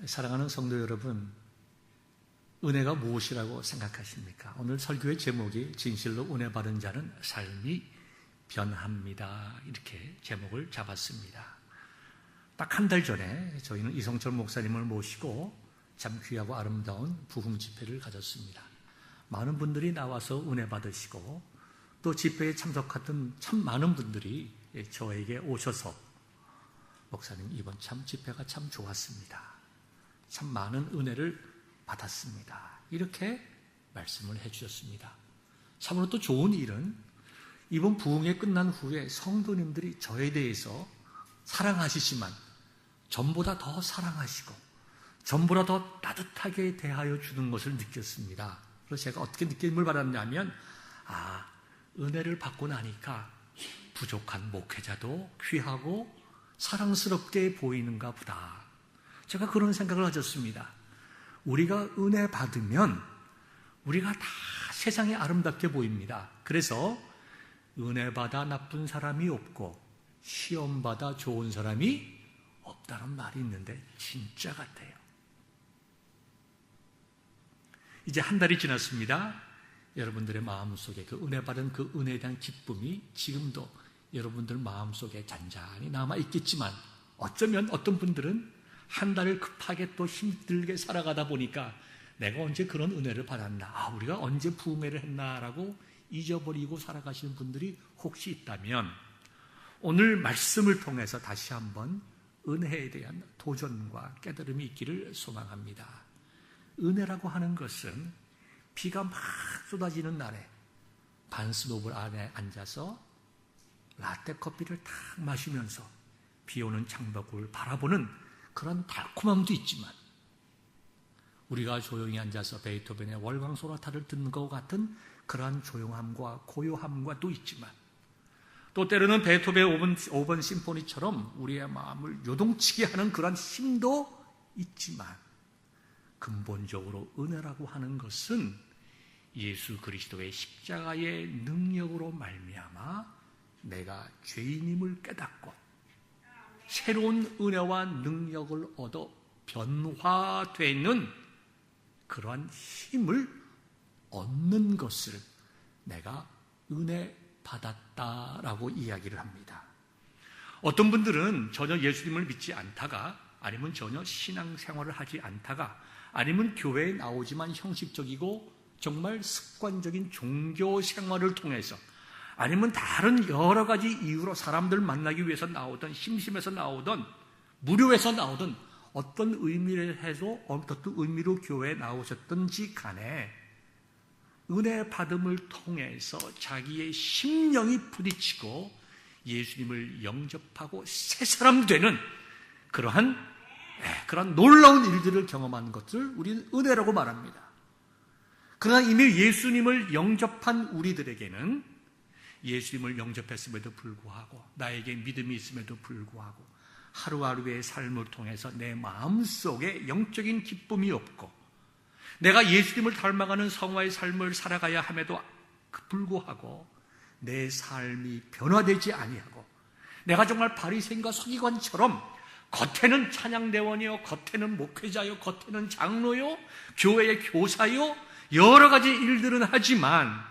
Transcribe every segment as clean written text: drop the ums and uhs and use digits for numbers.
사랑하는 성도 여러분, 은혜가 무엇이라고 생각하십니까? 오늘 설교의 제목이 진실로 은혜 받은 자는 삶이 변합니다. 이렇게 제목을 잡았습니다. 딱 한 달 전에 저희는 이성철 목사님을 모시고 참 귀하고 아름다운 부흥 집회를 가졌습니다. 많은 분들이 나와서 은혜 받으시고 또 집회에 참석했던 참 많은 분들이 저에게 오셔서 목사님 이번 참 집회가 참 좋았습니다. 참 많은 은혜를 받았습니다. 이렇게 말씀을 해주셨습니다. 참으로 또 좋은 일은 이번 부흥회 끝난 후에 성도님들이 저에 대해서 사랑하시지만 전보다 더 사랑하시고 전보다 더 따뜻하게 대하여 주는 것을 느꼈습니다. 그래서 제가 어떻게 느낌을 받았냐면 은혜를 받고 나니까 부족한 목회자도 귀하고 사랑스럽게 보이는가 보다. 제가 그런 생각을 가졌습니다. 우리가 은혜 받으면 우리가 다 세상에 아름답게 보입니다. 그래서 은혜 받아 나쁜 사람이 없고 시험 받아 좋은 사람이 없다는 말이 있는데 진짜 같아요. 이제 한 달이 지났습니다. 여러분들의 마음속에 그 은혜 받은 그 은혜에 대한 기쁨이 지금도 여러분들 마음속에 잔잔히 남아있겠지만 어쩌면 어떤 분들은 한 달을 급하게 또 힘들게 살아가다 보니까 내가 언제 그런 은혜를 받았나, 우리가 언제 부흥회를 했나라고 잊어버리고 살아가시는 분들이 혹시 있다면 오늘 말씀을 통해서 다시 한번 은혜에 대한 도전과 깨달음이 있기를 소망합니다. 은혜라고 하는 것은 비가 막 쏟아지는 날에 반스노블 안에 앉아서 라떼 커피를 탁 마시면서 비 오는 창밖을 바라보는 그런 달콤함도 있지만 우리가 조용히 앉아서 베토벤의 월광 소나타를 듣는 것 같은 그러한 조용함과 고요함과 또 있지만 또 때로는 베토벤의 5번 심포니처럼 우리의 마음을 요동치게 하는 그러한 힘도 있지만 근본적으로 은혜라고 하는 것은 예수 그리스도의 십자가의 능력으로 말미암아 내가 죄인임을 깨닫고 새로운 은혜와 능력을 얻어 변화되는 그러한 힘을 얻는 것을 내가 은혜 받았다라고 이야기를 합니다. 어떤 분들은 전혀 예수님을 믿지 않다가 아니면 전혀 신앙생활을 하지 않다가 아니면 교회에 나오지만 형식적이고 정말 습관적인 종교 생활을 통해서 아니면 다른 여러 가지 이유로 사람들 만나기 위해서 나오던 심심해서 나오던 무료해서 나오던 어떤 의미를 해서 어떤 의미로 교회에 나오셨던지 간에 은혜 받음을 통해서 자기의 심령이 부딪히고 예수님을 영접하고 새 사람 되는 그러한 놀라운 일들을 경험한 것을 우리는 은혜라고 말합니다. 그러나 이미 예수님을 영접한 우리들에게는 예수님을 영접했음에도 불구하고 나에게 믿음이 있음에도 불구하고 하루하루의 삶을 통해서 내 마음속에 영적인 기쁨이 없고 내가 예수님을 닮아가는 성화의 삶을 살아가야 함에도 불구하고 내 삶이 변화되지 아니하고 내가 정말 바리새인과 서기관처럼 겉에는 찬양대원이요, 겉에는 목회자요, 겉에는 장로요, 교회의 교사요, 여러 가지 일들은 하지만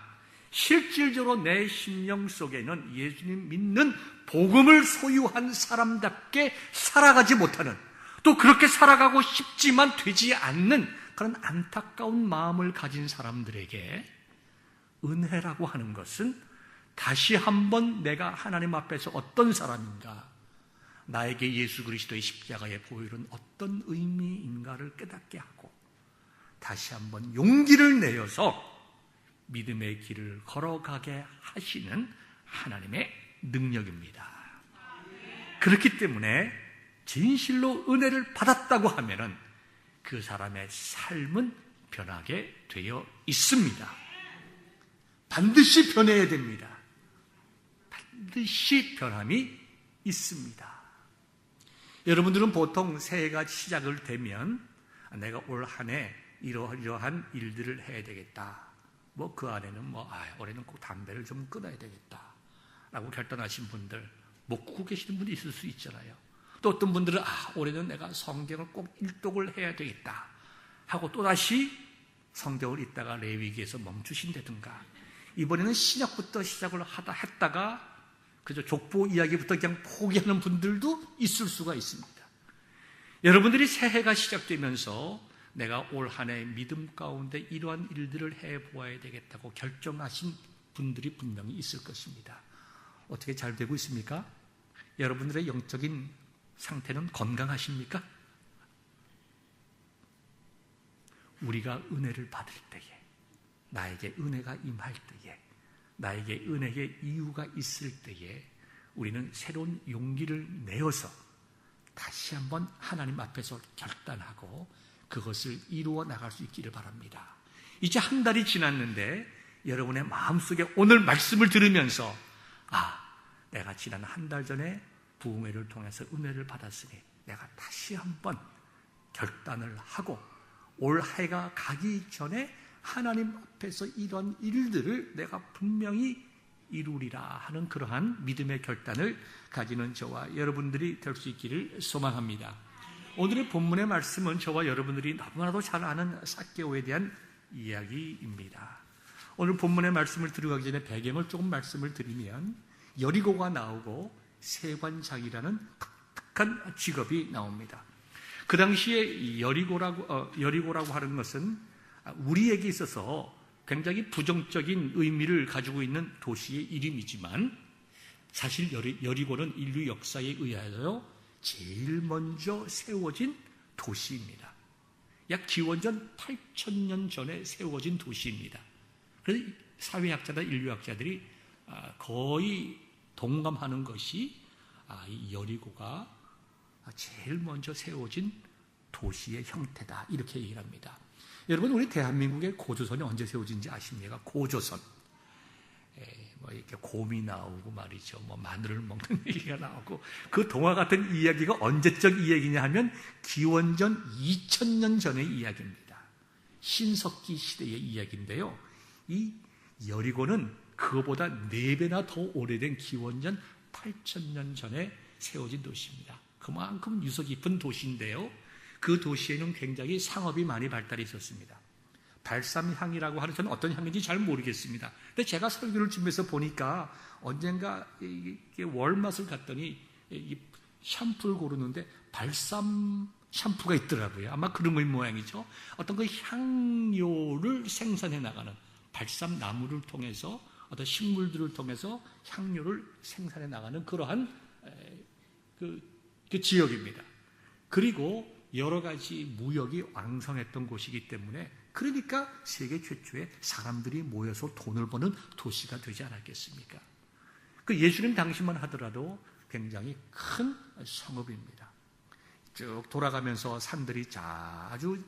실질적으로 내 심령 속에는 예수님 믿는 복음을 소유한 사람답게 살아가지 못하는, 또 그렇게 살아가고 싶지만 되지 않는 그런 안타까운 마음을 가진 사람들에게 은혜라고 하는 것은 다시 한번 내가 하나님 앞에서 어떤 사람인가, 나에게 예수 그리스도의 십자가의 보혈은 어떤 의미인가를 깨닫게 하고 다시 한번 용기를 내어서 믿음의 길을 걸어가게 하시는 하나님의 능력입니다. 그렇기 때문에 진실로 은혜를 받았다고 하면은 그 사람의 삶은 변하게 되어 있습니다. 반드시 변해야 됩니다. 반드시 변함이 있습니다. 여러분들은 보통 새해가 시작을 되면 내가 올 한 해 이러한 일들을 해야 되겠다. 그 안에는 올해는 꼭 담배를 좀 끊어야 되겠다 라고 결단하신 분들, 못 끄고 계시는 분이 있을 수 있잖아요. 또 어떤 분들은 올해는 내가 성경을 꼭 일독을 해야 되겠다 하고 또다시 성경을 읽다가 레위기에서 멈추신다든가, 이번에는 신약부터 시작을 했다가 그저 족보 이야기부터 그냥 포기하는 분들도 있을 수가 있습니다. 여러분들이 새해가 시작되면서 내가 올 한 해 믿음 가운데 이러한 일들을 해보아야 되겠다고 결정하신 분들이 분명히 있을 것입니다. 어떻게 잘 되고 있습니까? 여러분들의 영적인 상태는 건강하십니까? 우리가 은혜를 받을 때에, 나에게 은혜가 임할 때에, 나에게 은혜의 이유가 있을 때에 우리는 새로운 용기를 내어서 다시 한번 하나님 앞에서 결단하고 그것을 이루어 나갈 수 있기를 바랍니다. 이제 한 달이 지났는데 여러분의 마음속에 오늘 말씀을 들으면서 내가 지난 한 달 전에 부흥회를 통해서 은혜를 받았으니 내가 다시 한번 결단을 하고 올 해가 가기 전에 하나님 앞에서 이런 일들을 내가 분명히 이루리라 하는 그러한 믿음의 결단을 가지는 저와 여러분들이 될 수 있기를 소망합니다. 오늘의 본문의 말씀은 저와 여러분들이 너무나도 잘 아는 삭개오에 대한 이야기입니다. 오늘 본문의 말씀을 들어가기 전에 배경을 조금 말씀을 드리면, 여리고가 나오고 세관장이라는 독특한 직업이 나옵니다. 그 당시에 여리고라고 하는 것은 우리에게 있어서 굉장히 부정적인 의미를 가지고 있는 도시의 이름이지만, 사실 여리고는 인류 역사에 의하여 제일 먼저 세워진 도시입니다. 약 기원전 8,000년 전에 세워진 도시입니다. 그래서 사회학자나 인류학자들이 거의 동감하는 것이 이 여리고가 제일 먼저 세워진 도시의 형태다, 이렇게 얘기를 합니다. 여러분, 우리 대한민국의 고조선이 언제 세워진지 아십니까? 고조선. 이렇게 곰이 나오고 말이죠. 마늘을 먹는 얘기가 나오고, 그 동화 같은 이야기가 언제적 이야기냐 하면 기원전 2000년 전의 이야기입니다. 신석기 시대의 이야기인데요. 이 여리고는 그거보다 4배나 더 오래된 기원전 8,000년 전에 세워진 도시입니다. 그만큼 유서 깊은 도시인데요. 그 도시에는 굉장히 상업이 많이 발달해 있었습니다. 발삼향이라고 하는, 저는 어떤 향인지 잘 모르겠습니다. 근데 제가 설교를 준비해서 보니까 언젠가 월마트를 갔더니 샴푸를 고르는데 발삼 샴푸가 있더라고요. 아마 그런 모양이죠. 어떤 그 향료를 생산해 나가는, 발삼 나무를 통해서 어떤 식물들을 통해서 향료를 생산해 나가는 그러한 그 지역입니다. 그리고 여러 가지 무역이 왕성했던 곳이기 때문에, 그러니까 세계 최초의 사람들이 모여서 돈을 버는 도시가 되지 않았겠습니까? 그 예수님 당시만 하더라도 굉장히 큰 성읍입니다. 쭉 돌아가면서 산들이 아주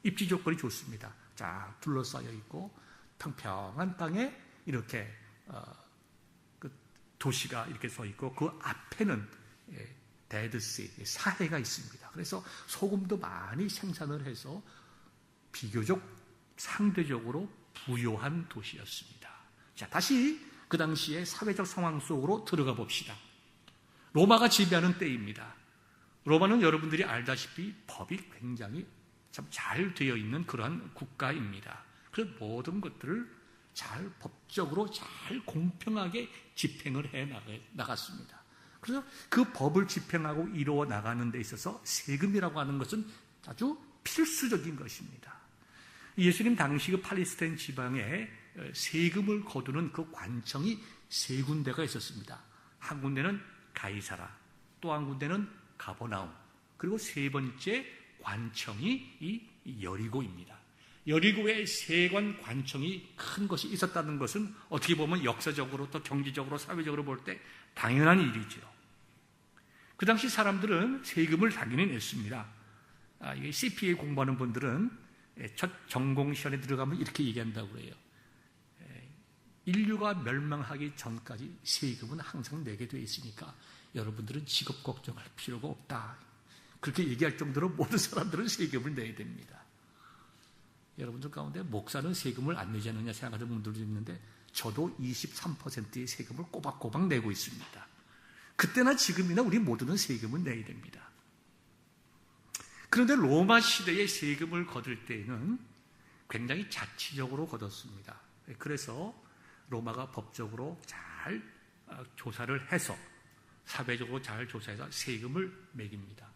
입지 조건이 좋습니다. 쫙 둘러싸여 있고 평평한 땅에 이렇게 그 도시가 이렇게 서 있고, 그 앞에는 데드시, 사해가 있습니다. 그래서 소금도 많이 생산을 해서 비교적 상대적으로 부유한 도시였습니다. 자, 다시 그 당시의 사회적 상황 속으로 들어가 봅시다. 로마가 지배하는 때입니다. 로마는 여러분들이 알다시피 법이 굉장히 참 잘 되어 있는 그러한 국가입니다. 그래서 모든 것들을 잘 법적으로 잘 공평하게 집행을 해 나갔습니다. 그래서 그 법을 집행하고 이루어 나가는 데 있어서 세금이라고 하는 것은 아주 필수적인 것입니다. 예수님 당시 그 팔레스타인 지방에 세금을 거두는 그 관청이 3군데가 있었습니다. 한 군데는 가이사라, 또 한 군데는 가버나움, 그리고 3번째 관청이 이 여리고입니다. 여리고에 세관 관청이 큰 것이 있었다는 것은 어떻게 보면 역사적으로 또 경제적으로 사회적으로 볼 때 당연한 일이죠. 그 당시 사람들은 세금을 당연히 냈습니다. 이게 CPA 공부하는 분들은 첫 전공 시간에 들어가면 이렇게 얘기한다고 해요. 인류가 멸망하기 전까지 세금은 항상 내게 되어 있으니까 여러분들은 직업 걱정할 필요가 없다. 그렇게 얘기할 정도로 모든 사람들은 세금을 내야 됩니다. 여러분들 가운데 목사는 세금을 안 내지 않느냐 생각하는 분들도 있는데, 저도 23%의 세금을 꼬박꼬박 내고 있습니다. 그때나 지금이나 우리 모두는 세금을 내야 됩니다. 그런데 로마 시대에 세금을 거둘 때에는 굉장히 자치적으로 거뒀습니다. 그래서 로마가 법적으로 잘 조사를 해서, 사회적으로 잘 조사해서 세금을 매깁니다.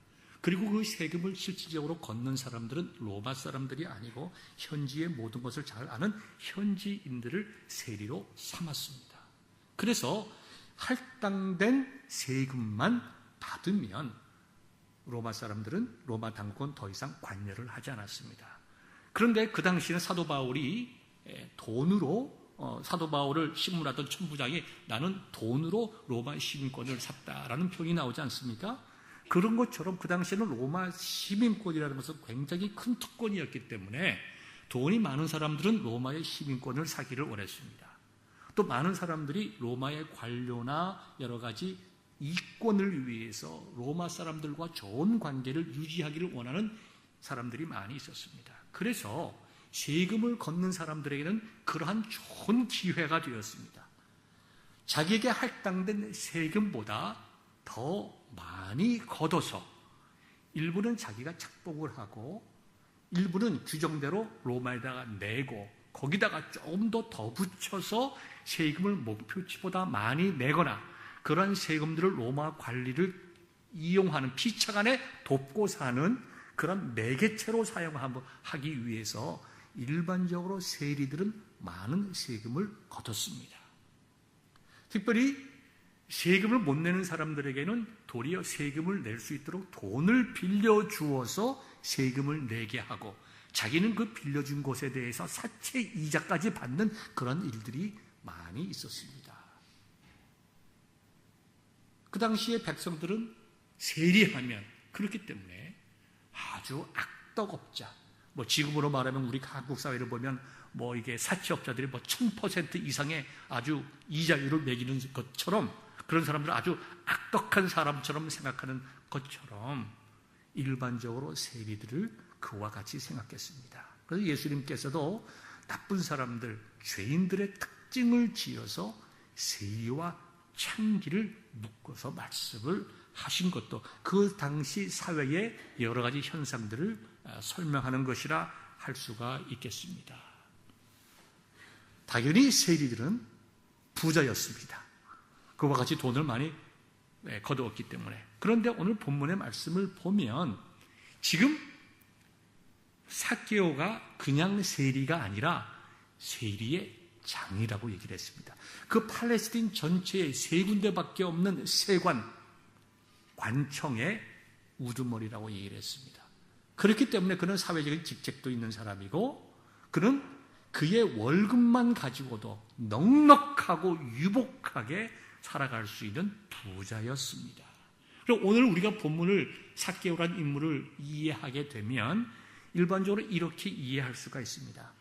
그리고 그 세금을 실질적으로 걷는 사람들은 로마 사람들이 아니고 현지의 모든 것을 잘 아는 현지인들을 세리로 삼았습니다. 그래서 할당된 세금만 받으면 로마 사람들은 로마 당국은 더 이상 관여를 하지 않았습니다. 그런데 그 당시에는 사도 바울이 돈으로 사도 바울을 신문하던 천부장이 나는 돈으로 로마 시민권을 샀다라는 표현이 나오지 않습니까? 그런 것처럼 그 당시에는 로마 시민권이라는 것은 굉장히 큰 특권이었기 때문에 돈이 많은 사람들은 로마의 시민권을 사기를 원했습니다. 또 많은 사람들이 로마의 관료나 여러 가지 이권을 위해서 로마 사람들과 좋은 관계를 유지하기를 원하는 사람들이 많이 있었습니다. 그래서 세금을 걷는 사람들에게는 그러한 좋은 기회가 되었습니다. 자기에게 할당된 세금보다 더 많이 걷어서 일부는 자기가 착복을 하고 일부는 규정대로 로마에다가 내고 거기다가 조금 더 붙여서 세금을 목표치보다 많이 내거나 그러한 세금들을 로마 관리를 이용하는 피차간에 돕고 사는 그런 매개체로 사용하기 위해서 일반적으로 세리들은 많은 세금을 걷었습니다. 특별히 세금을 못 내는 사람들에게는 도리어 세금을 낼 수 있도록 돈을 빌려주어서 세금을 내게 하고 자기는 그 빌려준 것에 대해서 사채 이자까지 받는 그런 일들이 많이 있었습니다. 그 당시에 백성들은 세리하면 그렇기 때문에 아주 악덕업자, 지금으로 말하면 우리 한국 사회를 보면 이게 사채업자들이 1000% 이상의 아주 이자율을 매기는 것처럼 그런 사람들은 아주 악덕한 사람처럼 생각하는 것처럼 일반적으로 세리들을 그와 같이 생각했습니다. 그래서 예수님께서도 나쁜 사람들, 죄인들의 특징을 지어서 세리와 창기를 묶어서 말씀을 하신 것도 그 당시 사회의 여러 가지 현상들을 설명하는 것이라 할 수가 있겠습니다. 당연히 세리들은 부자였습니다. 그와 같이 돈을 많이 거두었기 때문에. 그런데 오늘 본문의 말씀을 보면 지금 삭개오가 그냥 세리가 아니라 세리의 장이라고 얘기를 했습니다. 그 팔레스틴 전체에 3군데밖에 없는 세관, 관청의 우두머리라고 얘기를 했습니다. 그렇기 때문에 그는 사회적인 직책도 있는 사람이고 그는 그의 월급만 가지고도 넉넉하고 유복하게 살아갈 수 있는 부자였습니다. 그럼 오늘 우리가 본문을 삭개오라는 인물을 이해하게 되면 일반적으로 이렇게 이해할 수가 있습니다.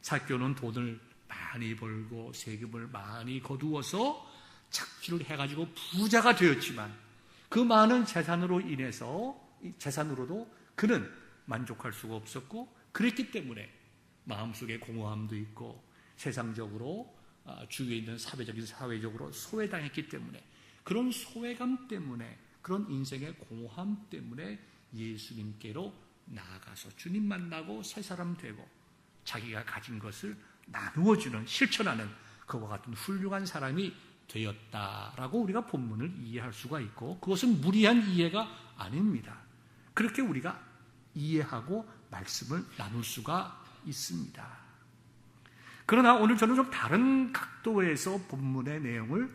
삭개오는 돈을 많이 벌고 세금을 많이 거두어서 착취를 해가지고 부자가 되었지만 그 많은 재산으로도 그는 만족할 수가 없었고 그랬기 때문에 마음속에 공허함도 있고 세상적으로 주위에 있는 사회적으로 소외당했기 때문에 그런 소외감 때문에 그런 인생의 공허함 때문에 예수님께로 나아가서 주님 만나고 새 사람 되고 자기가 가진 것을 나누어주는 실천하는 그와 같은 훌륭한 사람이 되었다라고 우리가 본문을 이해할 수가 있고 그것은 무리한 이해가 아닙니다. 그렇게 우리가 이해하고 말씀을 나눌 수가 있습니다. 그러나 오늘 저는 좀 다른 각도에서 본문의 내용을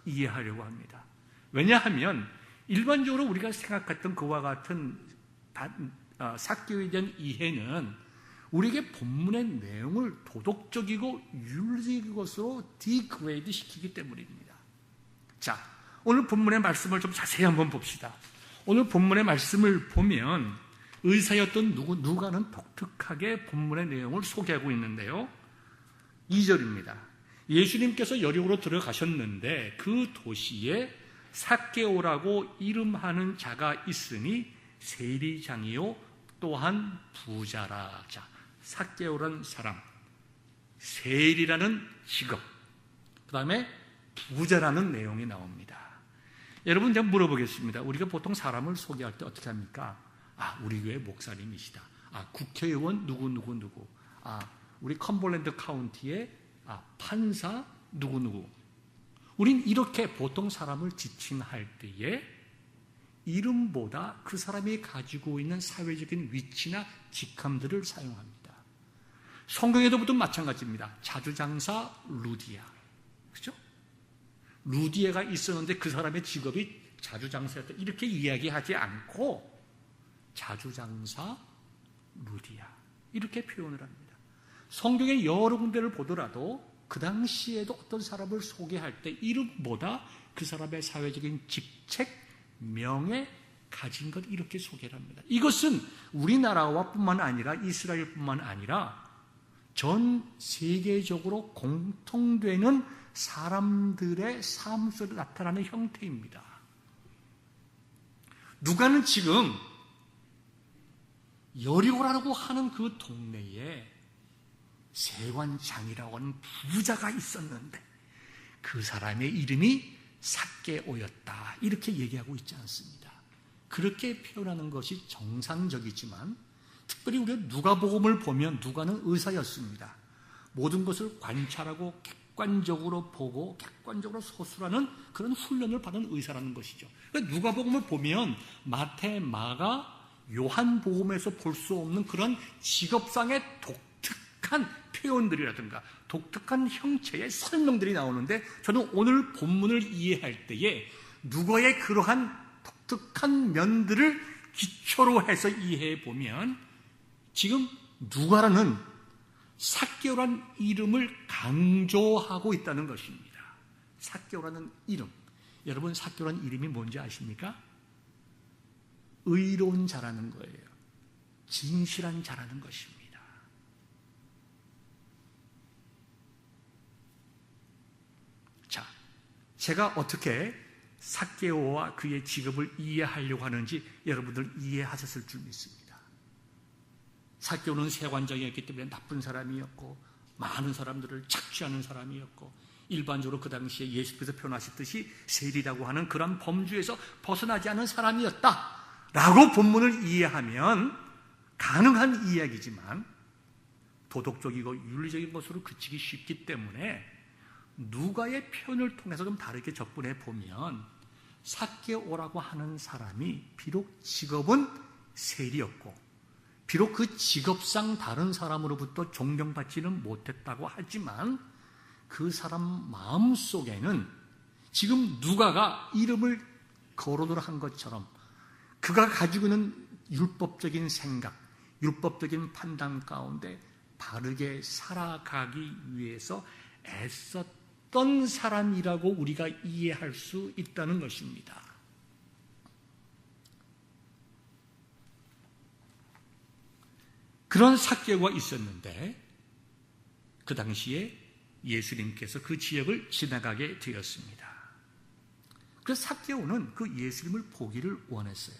이해하려고 합니다. 왜냐하면 일반적으로 우리가 생각했던 그와 같은 삭개오에 대한 이해는 우리에게 본문의 내용을 도덕적이고 윤리적인 것으로 디그레이드 시키기 때문입니다. 자, 오늘 본문의 말씀을 좀 자세히 한번 봅시다. 오늘 본문의 말씀을 보면 의사였던 누가는 독특하게 본문의 내용을 소개하고 있는데요. 2절입니다. 예수님께서 여리고로 들어가셨는데 그 도시에 삭개오라고 이름하는 자가 있으니 세리장이요 또한 부자라. 자, 삭개오라는 사람, 세리라는 직업, 그 다음에 부자라는 내용이 나옵니다. 여러분, 제가 물어보겠습니다. 우리가 보통 사람을 소개할 때 어떻게 합니까? 우리 교회 목사님이시다. 국회의원 누구. 우리 컴벌랜드 카운티의 판사 누구. 우린 이렇게 보통 사람을 지칭할 때에 이름보다 그 사람이 가지고 있는 사회적인 위치나 직함들을 사용합니다. 성경에도 보통 마찬가지입니다. 자주장사 루디아. 그죠? 루디아가 있었는데 그 사람의 직업이 자주장사였다. 이렇게 이야기하지 않고 자주장사 루디아. 이렇게 표현을 합니다. 성경의 여러 군데를 보더라도 그 당시에도 어떤 사람을 소개할 때 이름보다 그 사람의 사회적인 직책, 명예, 가진 것 이렇게 소개를 합니다. 이것은 우리나라와 뿐만 아니라 이스라엘뿐만 아니라 전 세계적으로 공통되는 사람들의 삶 속에 나타나는 형태입니다. 누가는 지금 여리고라고 하는 그 동네에 세관장이라고 하는 부자가 있었는데 그 사람의 이름이 삭개오였다. 이렇게 얘기하고 있지 않습니다. 그렇게 표현하는 것이 정상적이지만 특별히 우리가 누가복음을 보면 누가는 의사였습니다. 모든 것을 관찰하고 객관적으로 보고 객관적으로 소술하는 그런 훈련을 받은 의사라는 것이죠. 그러니까 누가복음을 보면 마태, 마가, 요한복음에서 볼 수 없는 그런 직업상의 독특한 표현들이라든가 독특한 형체의 설명들이 나오는데 저는 오늘 본문을 이해할 때에 누가의 그러한 독특한 면들을 기초로 해서 이해해 보면 지금 누가라는 삭개오라는 이름을 강조하고 있다는 것입니다. 삭개오라는 이름. 여러분, 삭개오라는 이름이 뭔지 아십니까? 의로운 자라는 거예요. 진실한 자라는 것입니다. 자, 제가 어떻게 삭개오와 그의 직업을 이해하려고 하는지 여러분들 이해하셨을 줄 믿습니다. 삭개오는 세관장이었기 때문에 나쁜 사람이었고 많은 사람들을 착취하는 사람이었고 일반적으로 그 당시에 예수께서 표현하셨듯이 세리라고 하는 그런 범주에서 벗어나지 않은 사람이었다라고 본문을 이해하면 가능한 이야기지만 도덕적이고 윤리적인 것으로 그치기 쉽기 때문에 누가의 표현을 통해서 좀 다르게 접근해 보면 삭개오라고 하는 사람이 비록 직업은 세리였고 비록 그 직업상 다른 사람으로부터 존경받지는 못했다고 하지만 그 사람 마음속에는 지금 누가가 이름을 거론을 한 것처럼 그가 가지고 있는 율법적인 생각, 율법적인 판단 가운데 바르게 살아가기 위해서 애썼던 사람이라고 우리가 이해할 수 있다는 것입니다. 그런 삭개오가 있었는데 그 당시에 예수님께서 그 지역을 지나가게 되었습니다. 그래서 삭개오는 그 예수님을 보기를 원했어요.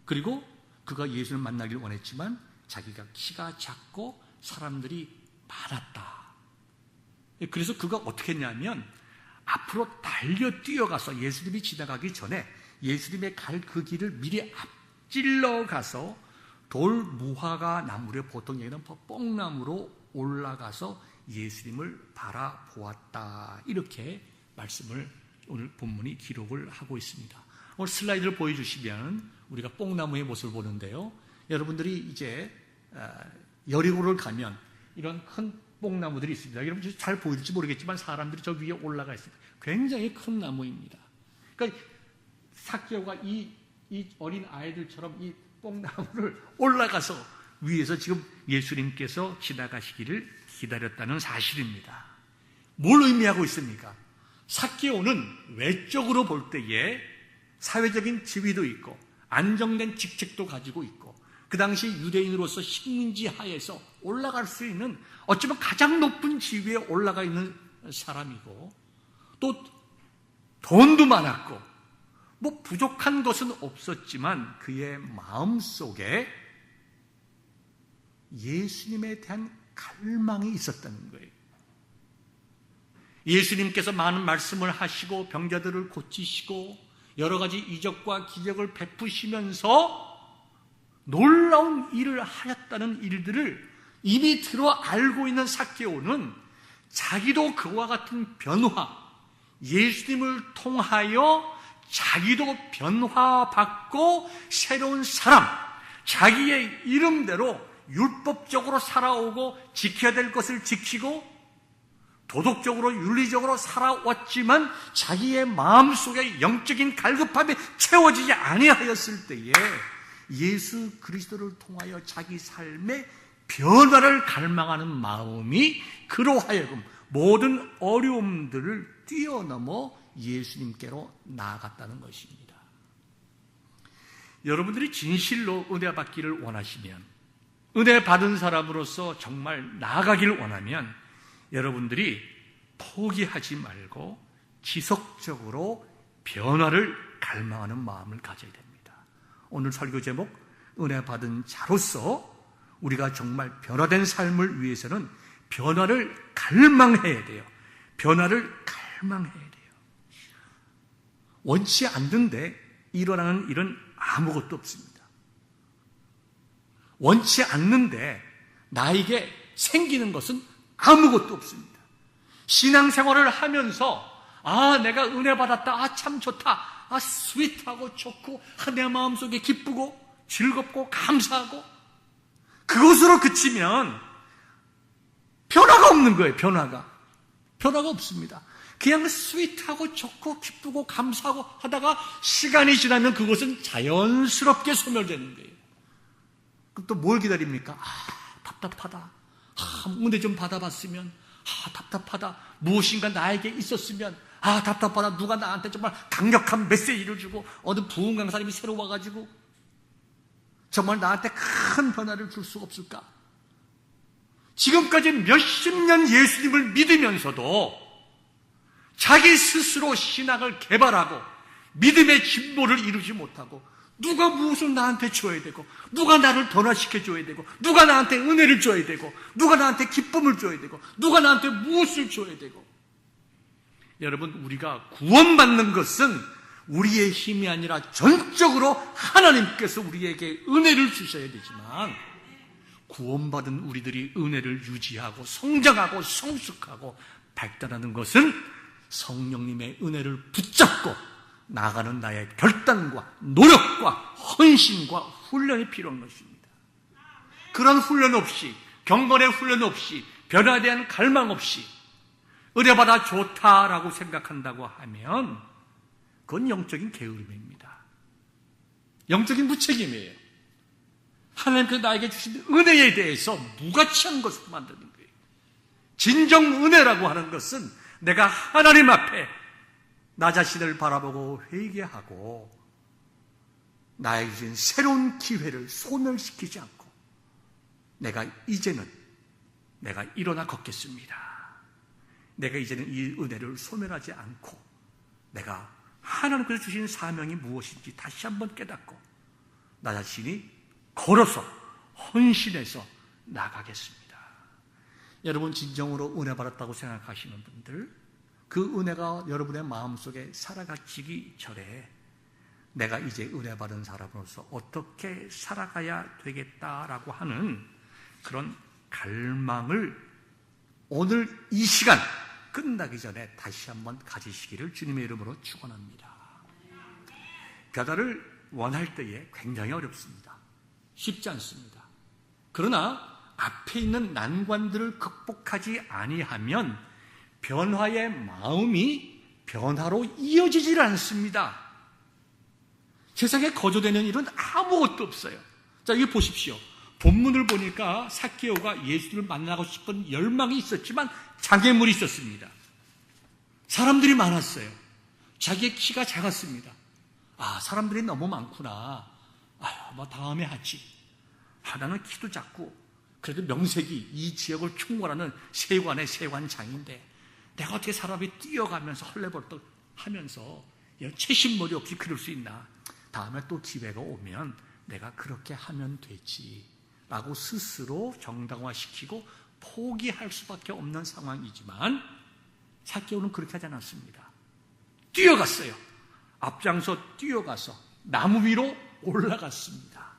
그리고 그가 예수님을 만나기를 원했지만 자기가 키가 작고 사람들이 많았다. 그래서 그가 어떻게 했냐면 앞으로 달려 뛰어가서 예수님이 지나가기 전에 예수님의 갈 그 길을 미리 앞질러 가서 돌 무화과 나무를 보통 얘기하는 뽕나무로 올라가서 예수님을 바라보았다. 이렇게 말씀을 오늘 본문이 기록을 하고 있습니다. 오늘 슬라이드를 보여주시면 우리가 뽕나무의 모습을 보는데요. 여러분들이 이제 여리고를 가면 이런 큰 뽕나무들이 있습니다. 여러분 잘 보일지 모르겠지만 사람들이 저 위에 올라가 있습니다. 굉장히 큰 나무입니다. 그러니까 삭개오가 이 어린 아이들처럼 이 뽕나무를 올라가서 위에서 지금 예수님께서 지나가시기를 기다렸다는 사실입니다. 뭘 의미하고 있습니까? 삭개오는 외적으로 볼 때에 사회적인 지위도 있고 안정된 직책도 가지고 있고 그 당시 유대인으로서 식민지 하에서 올라갈 수 있는 어쩌면 가장 높은 지위에 올라가 있는 사람이고 또 돈도 많았고 뭐 부족한 것은 없었지만 그의 마음속에 예수님에 대한 갈망이 있었다는 거예요. 예수님께서 많은 말씀을 하시고 병자들을 고치시고 여러 가지 이적과 기적을 베푸시면서 놀라운 일을 하셨다는 일들을 이미 들어 알고 있는 삭개오는 자기도 그와 같은 변화, 예수님을 통하여 자기도 변화받고 새로운 사람, 자기의 이름대로 율법적으로 살아오고 지켜야 될 것을 지키고 도덕적으로 윤리적으로 살아왔지만 자기의 마음속에 영적인 갈급함이 채워지지 아니하였을 때에 예수 그리스도를 통하여 자기 삶의 변화를 갈망하는 마음이 그로 하여금 모든 어려움들을 뛰어넘어 예수님께로 나아갔다는 것입니다. 여러분들이 진실로 은혜 받기를 원하시면, 은혜 받은 사람으로서 정말 나아가기를 원하면 여러분들이 포기하지 말고 지속적으로 변화를 갈망하는 마음을 가져야 됩니다. 오늘 설교 제목, 은혜 받은 자로서 우리가 정말 변화된 삶을 위해서는 변화를 갈망해야 돼요. 변화를 갈망해야 돼요. 원치 않는데 일어나는 일은 아무것도 없습니다. 원치 않는데 나에게 생기는 것은 아무것도 없습니다. 신앙생활을 하면서 내가 은혜 받았다, 참 좋다, 스윗하고 좋고, 내 마음속에 기쁘고 즐겁고 감사하고, 그것으로 그치면 변화가 없는 거예요. 변화가 없습니다. 그냥 스윗하고 좋고 기쁘고 감사하고 하다가 시간이 지나면 그것은 자연스럽게 소멸되는 거예요. 그럼 또 뭘 기다립니까? 답답하다. 은혜 좀 받아봤으면. 답답하다. 무엇인가 나에게 있었으면. 답답하다. 누가 나한테 정말 강력한 메시지를 주고 어느 부흥 강사님이 새로 와가지고 정말 나한테 큰 변화를 줄 수가 없을까? 지금까지 몇십 년 예수님을 믿으면서도 자기 스스로 신학을 개발하고 믿음의 진보를 이루지 못하고 누가 무엇을 나한테 줘야 되고 누가 나를 변화시켜줘야 되고 누가 나한테 은혜를 줘야 되고 누가 나한테 기쁨을 줘야 되고 누가 나한테 무엇을 줘야 되고. 여러분, 우리가 구원받는 것은 우리의 힘이 아니라 전적으로 하나님께서 우리에게 은혜를 주셔야 되지만 구원받은 우리들이 은혜를 유지하고 성장하고 성숙하고 발달하는 것은 성령님의 은혜를 붙잡고 나아가는 나의 결단과 노력과 헌신과 훈련이 필요한 것입니다. 그런 훈련 없이, 경건의 훈련 없이, 변화에 대한 갈망 없이 은혜받아 좋다라고 생각한다고 하면 그건 영적인 게으름입니다. 영적인 무책임이에요. 하나님께서 나에게 주신 은혜에 대해서 무가치한 것으로 만드는 거예요. 진정 은혜라고 하는 것은 내가 하나님 앞에 나 자신을 바라보고 회개하고 나에게 주신 새로운 기회를 소멸시키지 않고 내가 이제는 내가 일어나 걷겠습니다. 내가 이제는 이 은혜를 소멸하지 않고 내가 하나님께서 주신 사명이 무엇인지 다시 한번 깨닫고 나 자신이 걸어서 헌신해서 나가겠습니다. 여러분, 진정으로 은혜 받았다고 생각하시는 분들, 그 은혜가 여러분의 마음속에 살아가기 전에 내가 이제 은혜 받은 사람으로서 어떻게 살아가야 되겠다라고 하는 그런 갈망을 오늘 이 시간 끝나기 전에 다시 한번 가지시기를 주님의 이름으로 축원합니다. 변화를 원할 때에 굉장히 어렵습니다. 쉽지 않습니다. 그러나 앞에 있는 난관들을 극복하지 아니하면 변화의 마음이 변화로 이어지질 않습니다. 세상에 거저되는 일은 아무것도 없어요. 자, 여기 보십시오. 본문을 보니까 삭개오가 예수를 만나고 싶은 열망이 있었지만 장애물이 있었습니다. 사람들이 많았어요. 자기의 키가 작았습니다. 사람들이 너무 많구나. 다음에 하지. 나는 키도 작고 그래도 명색이 이 지역을 총괄하는 세관의 세관장인데 내가 어떻게 사람이 뛰어가면서 헐레벌떡 하면서 채신머리 없이 그럴 수 있나. 다음에 또 기회가 오면 내가 그렇게 하면 되지 라고 스스로 정당화시키고 포기할 수밖에 없는 상황이지만 삭개오는 그렇게 하지 않았습니다. 뛰어갔어요. 앞장서 뛰어가서 나무 위로 올라갔습니다.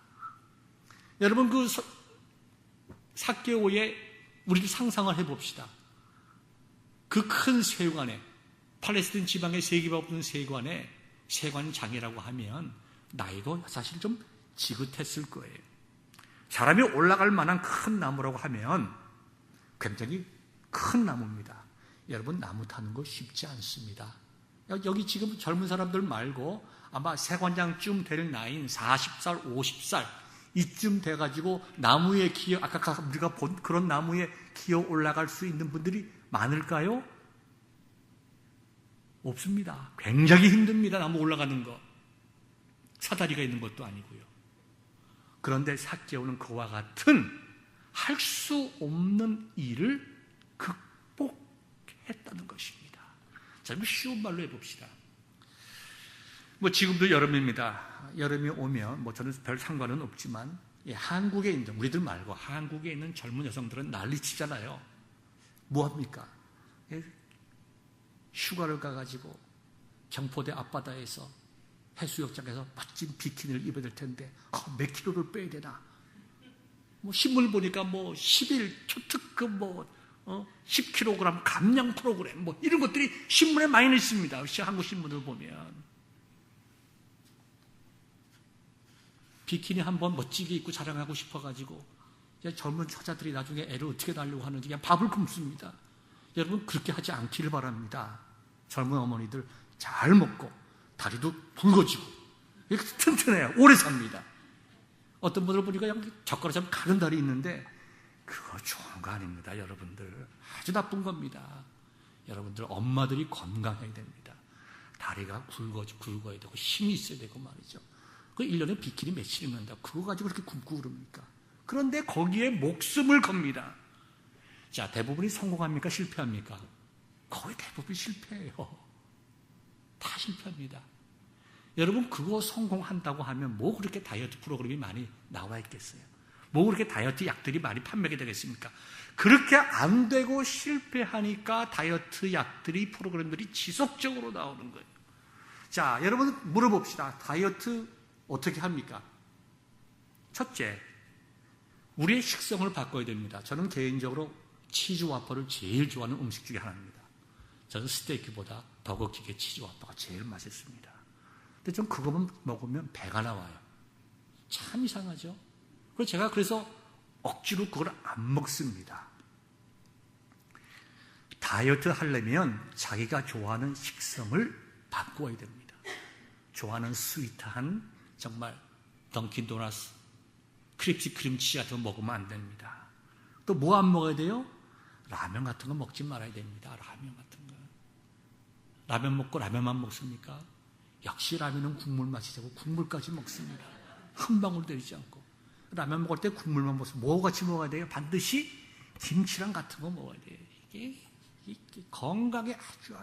여러분, 그 삭개오의 우리도 상상을 해봅시다. 그 큰 세관에, 팔레스틴 지방의 세계가 없는 세관에 세관장이라고 하면 나이도 사실 좀 지긋했을 거예요. 사람이 올라갈 만한 큰 나무라고 하면 굉장히 큰 나무입니다. 여러분, 나무 타는 거 쉽지 않습니다. 여기 지금 젊은 사람들 말고 아마 세관장쯤 될 나이인 40살, 50살 이쯤 돼가지고 나무에 기어, 아까 우리가 본 그런 나무에 기어 올라갈 수 있는 분들이 많을까요? 없습니다. 굉장히 힘듭니다. 나무 올라가는 거. 사다리가 있는 것도 아니고요. 그런데 삭개오는 그와 같은 할 수 없는 일을 극복했다는 것입니다. 자, 쉬운 말로 해봅시다. 지금도 여름입니다. 여름이 오면 저는 별 상관은 없지만 한국에 있는, 우리들 말고 한국에 있는 젊은 여성들은 난리치잖아요. 뭐합니까? 휴가를 가가지고 경포대 앞바다에서 해수욕장에서 멋진 비키니를 입어야 될 텐데 몇 킬로를 빼야 되나? 신문 보니까 10일 초특급 10kg 감량 프로그램 이런 것들이 신문에 많이 있습니다. 한국 신문을 보면 비키니 한번 멋지게 입고 자랑하고 싶어가지고 젊은 처자들이 나중에 애를 어떻게 낳으려고 하는지 그냥 밥을 굶습니다. 여러분, 그렇게 하지 않기를 바랍니다. 젊은 어머니들 잘 먹고 다리도 굵어지고 이렇게 튼튼해요. 오래 삽니다. 어떤 분들 보니까 그냥 젓가락처럼 가는 다리 있는데 그거 좋은 거 아닙니다. 여러분들, 아주 나쁜 겁니다. 여러분들, 엄마들이 건강해야 됩니다. 다리가 굵어야 되고 힘이 있어야 되고 말이죠. 그 1년에 비키니 며칠 입는다. 그거 가지고 그렇게 굶고 그럽니까? 그런데 거기에 목숨을 겁니다. 자, 대부분이 성공합니까? 실패합니까? 거의 대부분 실패해요. 다 실패합니다. 여러분, 그거 성공한다고 하면 그렇게 다이어트 프로그램이 많이 나와 있겠어요? 그렇게 다이어트 약들이 많이 판매가 되겠습니까? 그렇게 안 되고 실패하니까 다이어트 약들이, 프로그램들이 지속적으로 나오는 거예요. 자, 여러분, 물어봅시다. 다이어트 어떻게 합니까? 첫째, 우리의 식성을 바꿔야 됩니다. 저는 개인적으로 치즈 와퍼를 제일 좋아하는 음식 중에 하나입니다. 저는 스테이크보다 버거킹의 치즈 와퍼가 제일 맛있습니다. 근데 전 그거만 먹으면 배가 나와요. 참 이상하죠? 그래서 억지로 그걸 안 먹습니다. 다이어트 하려면 자기가 좋아하는 식성을 바꿔야 됩니다. 좋아하는 스위트한 정말 던킨 도넛, 크립시 크림치즈 같은 거 먹으면 안 됩니다. 또 뭐 안 먹어야 돼요? 라면 같은 거 먹지 말아야 됩니다. 라면 같은 거. 라면 먹고 라면만 먹습니까? 역시 라면은 국물 맛이 되고 국물까지 먹습니다. 한 방울 들이지 않고. 라면 먹을 때 국물만 먹어서 뭐 같이 먹어야 돼요? 반드시 김치랑 같은 거 먹어야 돼요. 이게 건강에 아주.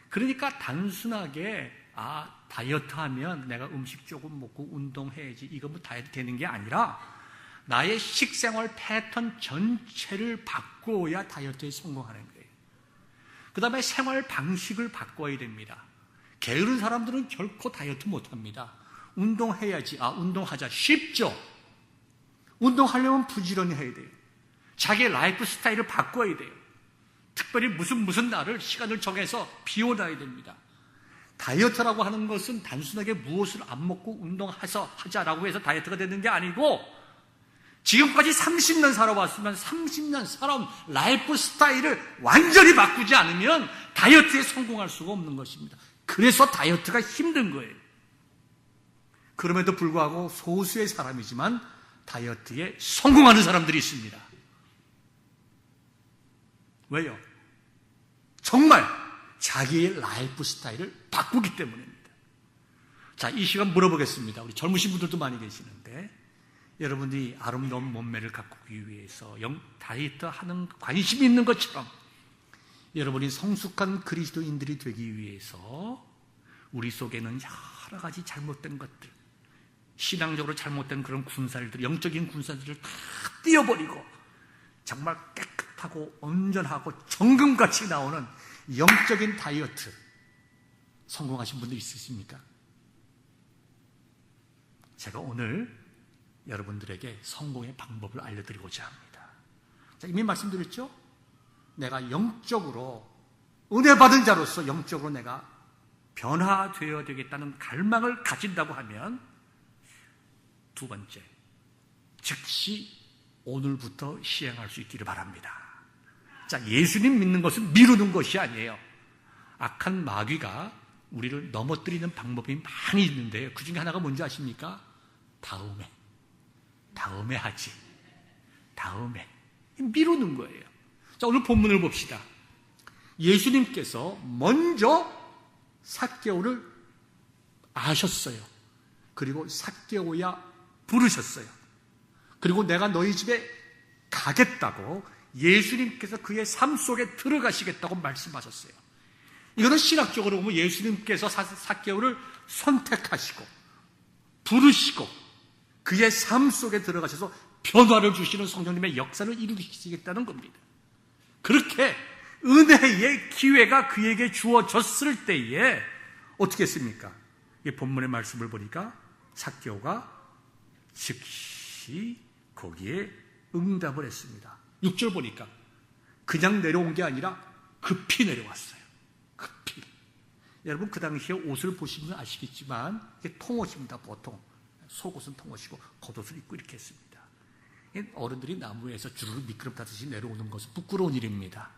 그러니까 단순하게 다이어트 하면 내가 음식 조금 먹고 운동해야지, 이거 다이어트 되는 게 아니라 나의 식생활 패턴 전체를 바꿔야 다이어트에 성공하는 거예요. 그 다음에 생활 방식을 바꿔야 됩니다. 게으른 사람들은 결코 다이어트 못합니다. 운동해야지. 운동하자. 쉽죠? 운동하려면 부지런히 해야 돼요. 자기의 라이프 스타일을 바꿔야 돼요. 특별히 무슨 날을, 시간을 정해서 비워놔야 됩니다. 다이어트라고 하는 것은 단순하게 무엇을 안 먹고 운동해서 하자라고 해서 다이어트가 되는 게 아니고, 지금까지 30년 살아왔으면 30년 살아온 라이프 스타일을 완전히 바꾸지 않으면 다이어트에 성공할 수가 없는 것입니다. 그래서 다이어트가 힘든 거예요. 그럼에도 불구하고 소수의 사람이지만 다이어트에 성공하는 사람들이 있습니다. 왜요? 정말 자기의 라이프 스타일을 바꾸기 때문입니다. 자, 이 시간 물어보겠습니다. 우리 젊으신 분들도 많이 계시는데, 여러분들이 아름다운 몸매를 가꾸기 위해서 다이어트 하는 관심이 있는 것처럼 여러분이 성숙한 그리스도인들이 되기 위해서 우리 속에는 여러 가지 잘못된 것들, 신앙적으로 잘못된 그런 군살들, 영적인 군살들을 다 띄어버리고 정말 깨끗 깨끗하고 온전하고 정금같이 나오는 영적인 다이어트 성공하신 분들 있으십니까? 제가 오늘 여러분들에게 성공의 방법을 알려드리고자 합니다. 자, 이미 말씀드렸죠? 내가 영적으로 은혜 받은 자로서 영적으로 내가 변화되어야 되겠다는 갈망을 가진다고 하면 두 번째, 즉시 오늘부터 시행할 수 있기를 바랍니다. 자, 예수님 믿는 것은 미루는 것이 아니에요. 악한 마귀가 우리를 넘어뜨리는 방법이 많이 있는데요. 그 중에 하나가 뭔지 아십니까? 다음에 하지. 다음에. 미루는 거예요. 자, 오늘 본문을 봅시다. 예수님께서 먼저 삭개오를 아셨어요. 그리고 삭개오야 부르셨어요. 그리고 내가 너희 집에 가겠다고 예수님께서 그의 삶 속에 들어가시겠다고 말씀하셨어요. 이거는 신학적으로 보면 예수님께서 삭개오를 선택하시고 부르시고 그의 삶 속에 들어가셔서 변화를 주시는 성령님의 역사를 이루시겠다는 겁니다. 그렇게 은혜의 기회가 그에게 주어졌을 때에 어떻게 했습니까? 이 본문의 말씀을 보니까 삭개오가 즉시 거기에 응답을 했습니다. 6절 보니까 그냥 내려온 게 아니라 급히 내려왔어요. 급히. 여러분 그 당시에 옷을 보시면 아시겠지만 이게 통옷입니다. 보통 속옷은 통옷이고 겉옷을 입고 이렇게 했습니다. 어른들이 나무에서 주르륵 미끄럼타듯이 내려오는 것은 부끄러운 일입니다.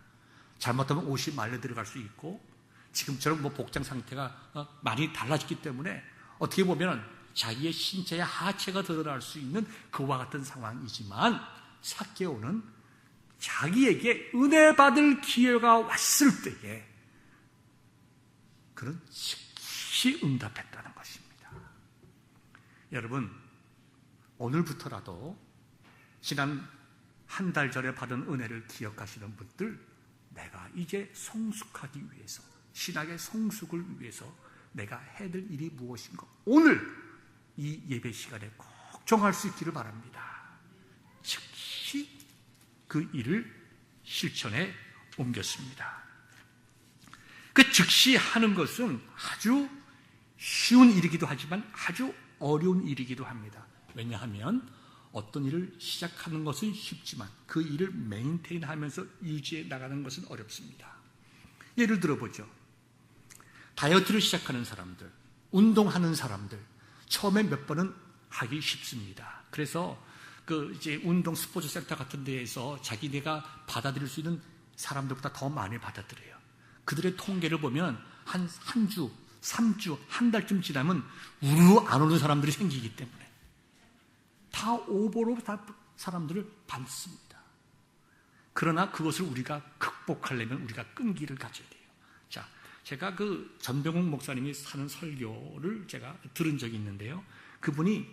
잘못하면 옷이 말려 들어갈 수 있고 지금처럼 복장 상태가 많이 달라졌기 때문에 어떻게 보면 자기의 신체의 하체가 드러날 수 있는 그와 같은 상황이지만 삭개오는 자기에게 은혜 받을 기회가 왔을 때에 그는 즉시 응답했다는 것입니다. 여러분 오늘부터라도 지난 한 달 전에 받은 은혜를 기억하시는 분들, 내가 이제 성숙하기 위해서, 신학의 성숙을 위해서 내가 해야 될 일이 무엇인가, 오늘 이 예배 시간에 꼭 정할 수 있기를 바랍니다. 즉시 그 일을 실천에 옮겼습니다. 그 즉시 하는 것은 아주 쉬운 일이기도 하지만 아주 어려운 일이기도 합니다. 왜냐하면 어떤 일을 시작하는 것은 쉽지만 그 일을 메인테인하면서 유지해 나가는 것은 어렵습니다. 예를 들어보죠. 다이어트를 시작하는 사람들, 운동하는 사람들, 처음에 몇 번은 하기 쉽습니다. 그래서 이제 운동 스포츠 센터 같은 데에서 자기네가 받아들일 수 있는 사람들보다 더 많이 받아들여요. 그들의 통계를 보면 한 주, 3주, 한 달쯤 지나면 우르르 안 오는 사람들이 생기기 때문에 다 오버로 다 사람들을 받습니다. 그러나 그것을 우리가 극복하려면 우리가 끈기를 가져야 돼요. 자, 제가 전병욱 목사님이 하는 설교를 제가 들은 적이 있는데요. 그분이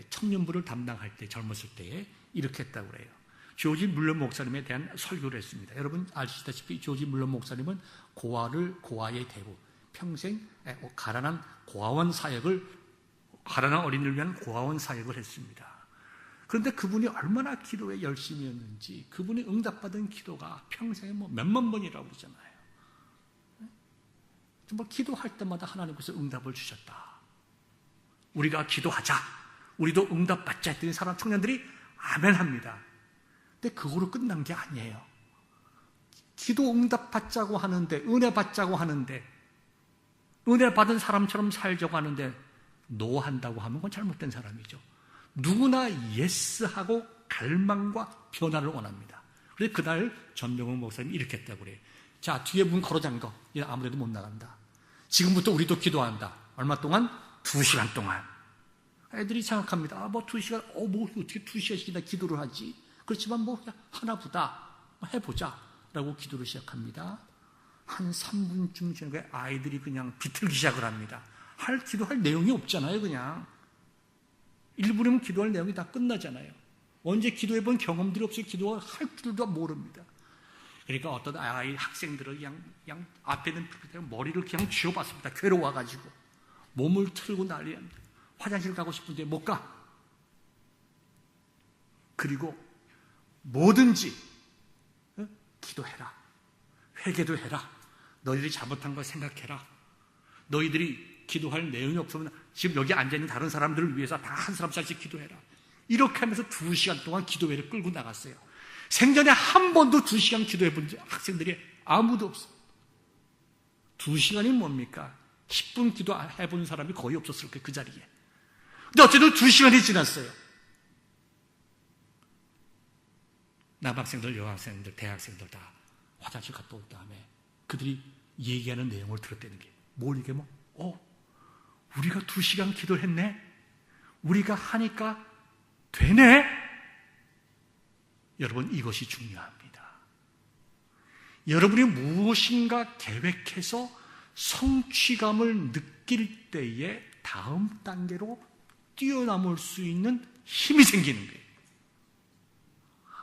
청년부를 담당할 때, 젊었을 때에 이렇게 했다고 그래요. 조지 물러 목사님에 대한 설교를 했습니다. 여러분 아시다시피 조지 물러 목사님은 고아의 대부, 평생 가난한 고아원 사역을, 가난한 어린이를 위한 고아원 사역을 했습니다. 그런데 그분이 얼마나 기도에 열심이었는지, 그분이 응답받은 기도가 평생에 몇만 번이라고 그러잖아요. 정말 기도할 때마다 하나님께서 응답을 주셨다. 우리가 기도하자, 우리도 응답받자 했더니 사람 청년들이 아멘 합니다. 근데 그거로 끝난 게 아니에요. 기도 응답받자고 하는데, 은혜 받자고 하는데, 은혜 받은 사람처럼 살자고 하는데 노 한다고 하면 그건 잘못된 사람이죠. 누구나 예스하고 갈망과 변화를 원합니다. 그래서 그날 전병훈 목사님이 이렇게 했다고 그래요. 자, 뒤에 문 걸어 잠궈. 얘 아무래도 못 나간다. 지금부터 우리도 기도한다. 얼마 동안? 2시간 동안. 애들이 생각합니다. 2시간, 어떻게 2시간씩이나 기도를 하지? 그렇지만 하나보다 해보자. 라고 기도를 시작합니다. 한 3분쯤 지나고 아이들이 그냥 비틀기 시작을 합니다. 기도할 내용이 없잖아요, 그냥. 1분이면 기도할 내용이 다 끝나잖아요. 언제 기도해본 경험들이 없이 기도할 줄도 모릅니다. 그러니까 어떤 학생들은 그냥 앞에 있는 머리를 그냥 쥐어봤습니다. 괴로워가지고. 몸을 틀고 난리합니다. 화장실 가고 싶은데 못 가. 그리고 뭐든지 기도해라. 회개도 해라. 너희들이 잘못한 걸 생각해라. 너희들이 기도할 내용이 없으면 지금 여기 앉아있는 다른 사람들을 위해서 다 한 사람씩 기도해라. 이렇게 하면서 2시간 동안 기도회를 끌고 나갔어요. 생전에 한 번도 2시간 기도해 본 학생들이 아무도 없어요. 2시간이 뭡니까? 10분 기도해 본 사람이 거의 없었을 거예요, 그 자리에. 근데 어쨌든 2시간이 지났어요. 남학생들, 여학생들, 대학생들 다 화장실 갔다 온 다음에 그들이 얘기하는 내용을 들었다는 게 뭘 얘기하면 우리가 2시간 기도를 했네? 우리가 하니까 되네? 여러분, 이것이 중요합니다. 여러분이 무엇인가 계획해서 성취감을 느낄 때에 다음 단계로 뛰어넘을 수 있는 힘이 생기는 거예요.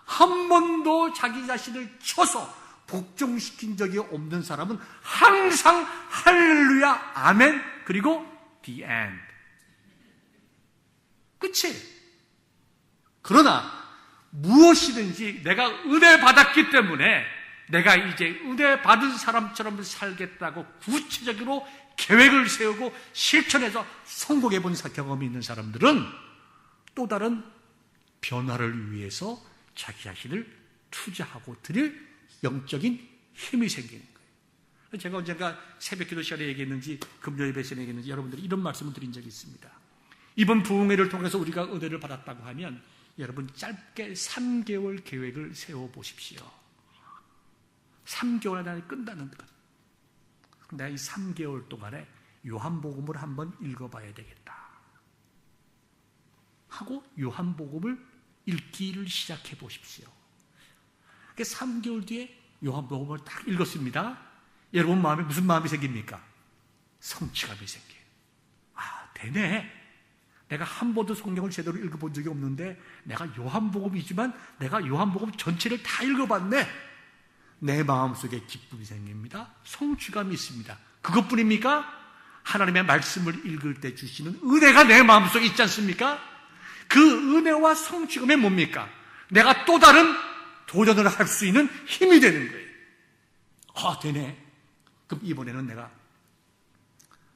한 번도 자기 자신을 쳐서 복종시킨 적이 없는 사람은 항상 할렐루야, 아멘, 그리고 the end. 끝이. 그러나 무엇이든지 내가 은혜 받았기 때문에 내가 이제 은혜 받은 사람처럼 살겠다고 구체적으로 계획을 세우고 실천해서 성공해 본 경험이 있는 사람들은 또 다른 변화를 위해서 자기 자신을 투자하고 드릴 영적인 힘이 생기는 거예요. 제가 언젠가 새벽 기도 시간에 얘기했는지 금요 예배 시간에 얘기했는지 여러분들이 이런 말씀을 드린 적이 있습니다. 이번 부흥회를 통해서 우리가 은혜를 받았다고 하면 여러분 짧게 3개월 계획을 세워보십시오. 3개월 안에 끝나는 것. 내가 이 3개월 동안에 요한복음을 한번 읽어봐야 되겠다 하고 요한복음을 읽기를 시작해 보십시오. 3개월 뒤에 요한복음을 딱 읽었습니다. 여러분 마음에 무슨 마음이 생깁니까? 성취감이 생겨요. 되네. 내가 한 번도 성경을 제대로 읽어본 적이 없는데 내가 요한복음이지만 내가 요한복음 전체를 다 읽어봤네. 내 마음속에 기쁨이 생깁니다. 성취감이 있습니다. 그것뿐입니까? 하나님의 말씀을 읽을 때 주시는 은혜가 내 마음속에 있지 않습니까? 그 은혜와 성취감이 뭡니까? 내가 또 다른 도전을 할 수 있는 힘이 되는 거예요. 되네. 그럼 이번에는 내가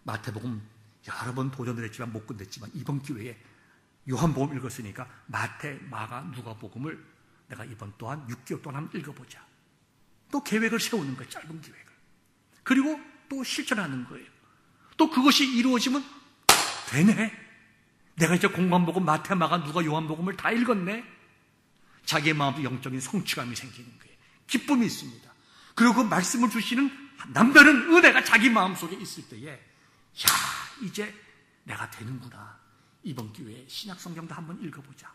마태복음 여러 번 도전을 했지만 못 끝냈지만 이번 기회에 요한복음 읽었으니까 마태, 마가, 누가복음을 내가 이번 또한 6개월 동안 한번 읽어보자. 또 계획을 세우는 거예요. 짧은 계획을. 그리고 또 실천하는 거예요. 또 그것이 이루어지면 되네. 내가 이제 공관복음, 마태, 마가, 누가, 요한복음을 다 읽었네. 자기의 마음도 영적인 성취감이 생기는 거예요. 기쁨이 있습니다. 그리고 그 말씀을 주시는 남다른 은혜가 자기 마음속에 있을 때에 이제 내가 되는구나. 이번 기회에 신약성경도 한번 읽어보자.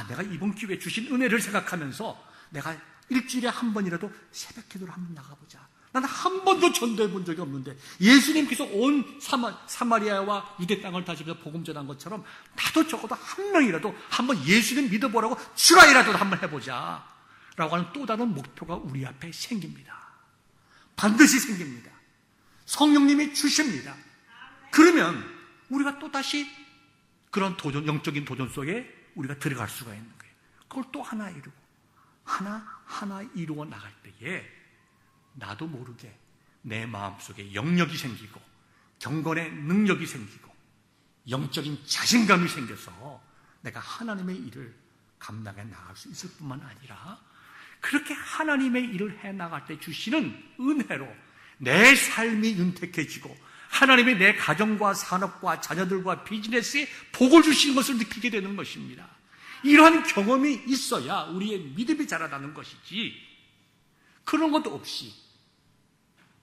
내가 이번 기회에 주신 은혜를 생각하면서 내가 일주일에 한 번이라도 새벽 기도를 한번 나가보자. 나는 한 번도 전도해 본 적이 없는데 예수님께서 온 사마리아와 유대 땅을 다시면서 복음 전한 것처럼 나도 적어도 한 명이라도 한번 예수님 믿어보라고 트라이라도 한번 해보자 라고 하는 또 다른 목표가 우리 앞에 생깁니다. 반드시 생깁니다. 성령님이 주십니다. 그러면 우리가 또다시 그런 영적인 도전 속에 우리가 들어갈 수가 있는 거예요. 그걸 또 하나 이루고 하나 이루어 나갈 때에 나도 모르게 내 마음속에 영역이 생기고 경건의 능력이 생기고 영적인 자신감이 생겨서 내가 하나님의 일을 감당해 나갈 수 있을 뿐만 아니라 그렇게 하나님의 일을 해 나갈 때 주시는 은혜로 내 삶이 윤택해지고 하나님이 내 가정과 산업과 자녀들과 비즈니스에 복을 주시는 것을 느끼게 되는 것입니다. 이러한 경험이 있어야 우리의 믿음이 자라나는 것이지 그런 것도 없이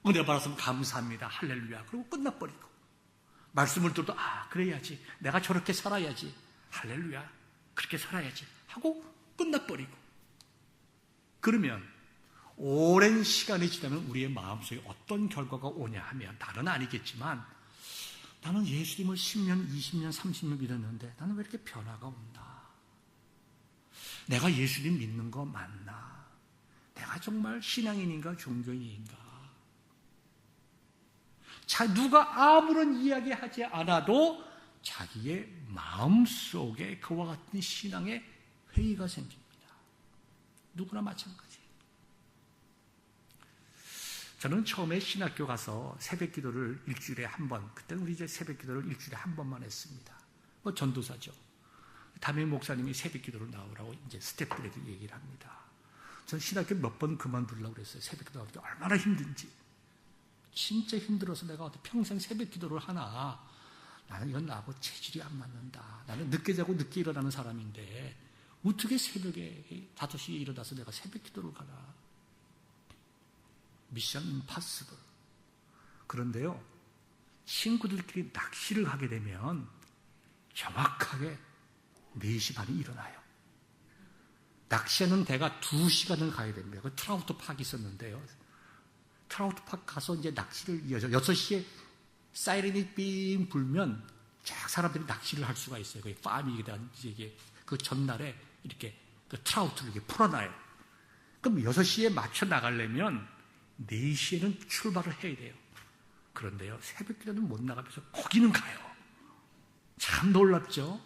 은혜 받았으면 감사합니다. 할렐루야. 그리고 끝나버리고 말씀을 들어도 그래야지. 내가 저렇게 살아야지. 할렐루야. 그렇게 살아야지. 하고 끝나버리고 그러면 오랜 시간이 지나면 우리의 마음속에 어떤 결과가 오냐 하면 다른 아니겠지만 나는 예수님을 10년, 20년, 30년 믿었는데 나는 왜 이렇게 변화가 없나? 내가 예수님 믿는 거 맞나? 내가 정말 신앙인인가 종교인인가? 누가 아무런 이야기하지 않아도 자기의 마음속에 그와 같은 신앙의 회의가 생깁니다. 누구나 마찬가지. 저는 처음에 신학교 가서 새벽 기도를 일주일에 한 번, 그때는 우리 이제 새벽 기도를 일주일에 한 번만 했습니다. 뭐 전도사죠. 담임 목사님이 새벽 기도로 나오라고 이제 스태프들에게 얘기를 합니다. 저는 신학교 몇 번 그만두려고 그랬어요. 새벽 기도 하기 얼마나 힘든지. 진짜 힘들어서 내가 어떻게 평생 새벽 기도를 하나. 나는 이건 나하고 체질이 안 맞는다. 나는 늦게 자고 늦게 일어나는 사람인데 어떻게 새벽에 5시에 일어나서 내가 새벽 기도를 가나. 미션 임파서블. 그런데요, 친구들끼리 낚시를 가게 되면 정확하게 4시 반에 일어나요. 낚시하는 데가 2시간을 가야 됩니다. 그 트라우트 팍이 있었는데요. 트라우트 팍 가서 이제 낚시를 6시에 사이렌이 삥 불면 쫙 사람들이 낚시를 할 수가 있어요. 거기 팜이 이게 그 전날에 이렇게 그 트라우트를 이렇게 풀어놔요. 그럼 6시에 맞춰 나가려면 4시에는 출발을 해야 돼요. 그런데요, 새벽 기도는 못 나가면서 거기는 가요. 참 놀랍죠?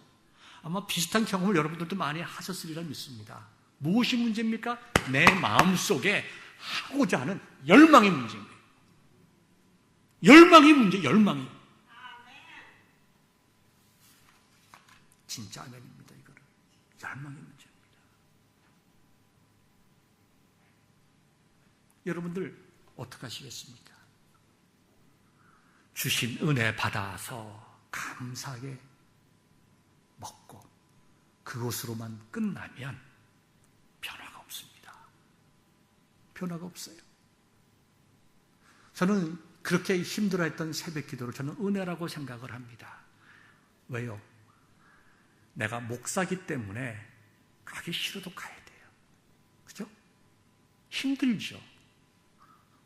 아마 비슷한 경험을 여러분들도 많이 하셨으리라 믿습니다. 무엇이 문제입니까? 내 마음속에 하고자 하는 열망의 문제인 거예요. 열망이 문제, 열망이. 진짜 아멘입니다, 이거는. 열망의 문제입니다. 여러분들 어떻게 하시겠습니까? 주신 은혜 받아서 감사하게 먹고 그것으로만 끝나면 변화가 없습니다. 변화가 없어요. 저는 그렇게 힘들어했던 새벽 기도를 저는 은혜라고 생각을 합니다. 왜요? 내가 목사기 때문에 가기 싫어도 가야 돼요. 그죠? 힘들죠.